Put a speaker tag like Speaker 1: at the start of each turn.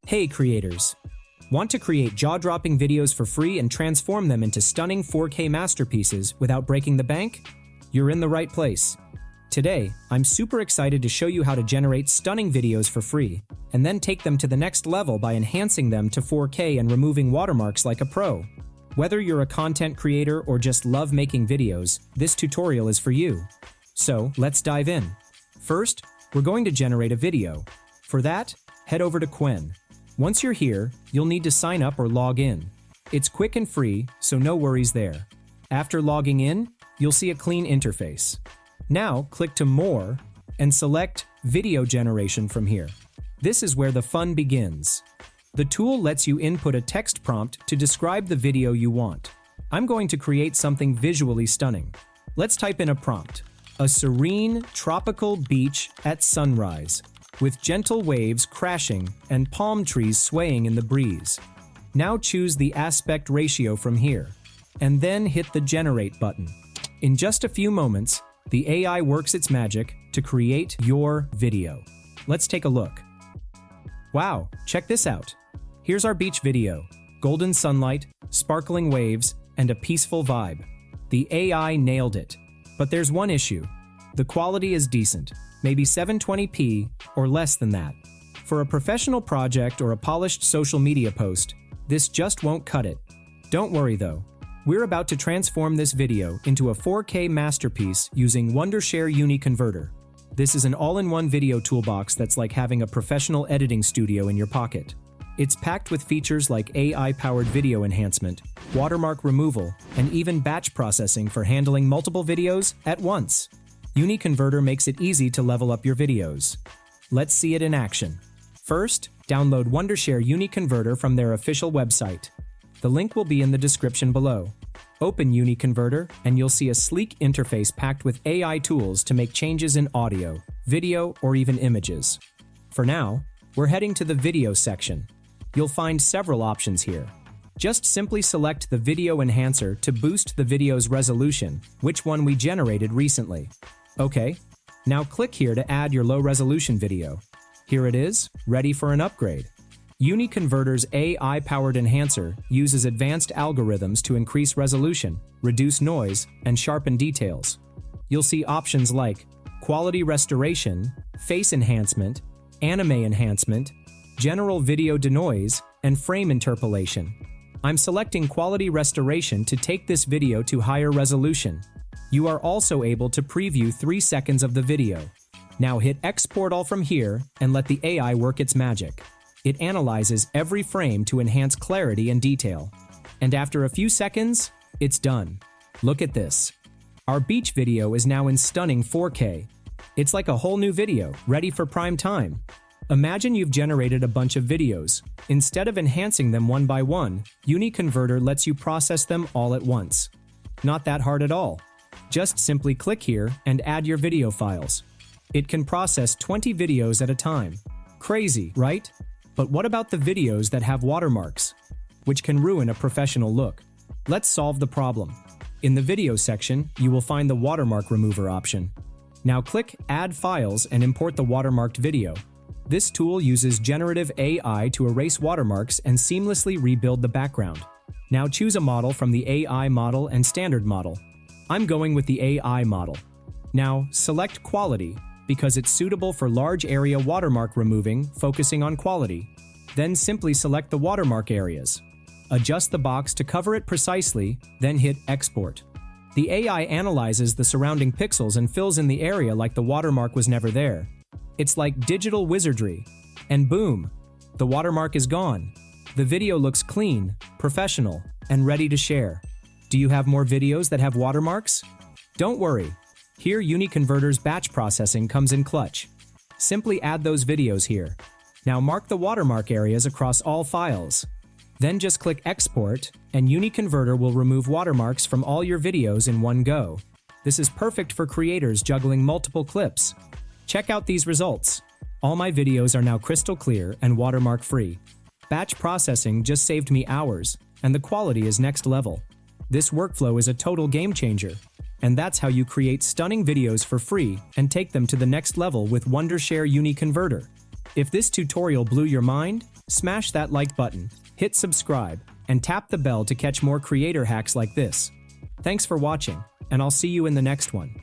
Speaker 1: Hey creators! Want to create jaw-dropping videos for free and transform them into stunning 4K masterpieces without breaking the bank? You're in the right place. Today, I'm super excited to show you how to generate stunning videos for free, and then take them to the next level by enhancing them to 4K and removing watermarks like a pro. Whether you're a content creator or just love making videos, this tutorial is for you. So, let's dive in. First, we're going to generate a video. For that, head over to Qwen. Once you're here, you'll need to sign up or log in. It's quick and free, so no worries there. After logging in, you'll see a clean interface. Now, click to More and select Video Generation from here. This is where the fun begins. The tool lets you input a text prompt to describe the video you want. I'm going to create something visually stunning. Let's type in a prompt. A serene, tropical beach at sunrise, with gentle waves crashing and palm trees swaying in the breeze. Now choose the aspect ratio from here, and then hit the Generate button. In just a few moments, the AI works its magic to create your video. Let's take a look. Wow, check this out. Here's our beach video. Golden sunlight, sparkling waves, and a peaceful vibe. The AI nailed it. But there's one issue. The quality is decent, maybe 720p or less than that. For a professional project or a polished social media post, this just won't cut it. Don't worry though. We're about to transform this video into a 4K masterpiece using Wondershare Uni Converter. This is an all-in-one video toolbox that's like having a professional editing studio in your pocket. It's packed with features like AI-powered video enhancement, watermark removal, and even batch processing for handling multiple videos at once. Uniconverter makes it easy to level up your videos. Let's see it in action. First, download Wondershare Uni Converter from their official website. The link will be in the description below. Open Uniconverter, and you'll see a sleek interface packed with AI tools to make changes in audio, video, or even images. For now, we're heading to the video section. You'll find several options here. Just simply select the video enhancer to boost the video's resolution, which one we generated recently. Okay, now click here to add your low-resolution video. Here it is, ready for an upgrade. Uniconverter's AI-powered enhancer uses advanced algorithms to increase resolution, reduce noise, and sharpen details. You'll see options like quality restoration, face enhancement, anime enhancement, general video denoise, and frame interpolation. I'm selecting quality restoration to take this video to higher resolution. You are also able to preview 3 seconds of the video. Now hit Export All from here and let the AI work its magic. It analyzes every frame to enhance clarity and detail. And after a few seconds, it's done. Look at this. Our beach video is now in stunning 4K. It's like a whole new video, ready for prime time. Imagine you've generated a bunch of videos. Instead of enhancing them one by one, Uniconverter lets you process them all at once. Not that hard at all. Just simply click here and add your video files. It can process 20 videos at a time. Crazy, right? But what about the videos that have watermarks, which can ruin a professional look? Let's solve the problem. In the video section, you will find the Watermark Remover option. Now click Add Files and import the watermarked video. This tool uses generative AI to erase watermarks and seamlessly rebuild the background. Now choose a model from the AI model and standard model. I'm going with the AI model. Now select Quality, because it's suitable for large area watermark removing, focusing on quality. Then simply select the watermark areas. Adjust the box to cover it precisely, then hit Export. The AI analyzes the surrounding pixels and fills in the area like the watermark was never there. It's like digital wizardry. And boom! The watermark is gone. The video looks clean, professional, and ready to share. Do you have more videos that have watermarks? Don't worry. Here Uniconverter's batch processing comes in clutch. Simply add those videos here. Now mark the watermark areas across all files. Then just click Export, and Uniconverter will remove watermarks from all your videos in one go. This is perfect for creators juggling multiple clips. Check out these results. All my videos are now crystal clear and watermark free. Batch processing just saved me hours, and the quality is next level. This workflow is a total game changer. And that's how you create stunning videos for free and take them to the next level with Wondershare Uni Converter. If this tutorial blew your mind, smash that like button, hit subscribe, and tap the bell to catch more creator hacks like this. Thanks for watching, and I'll see you in the next one.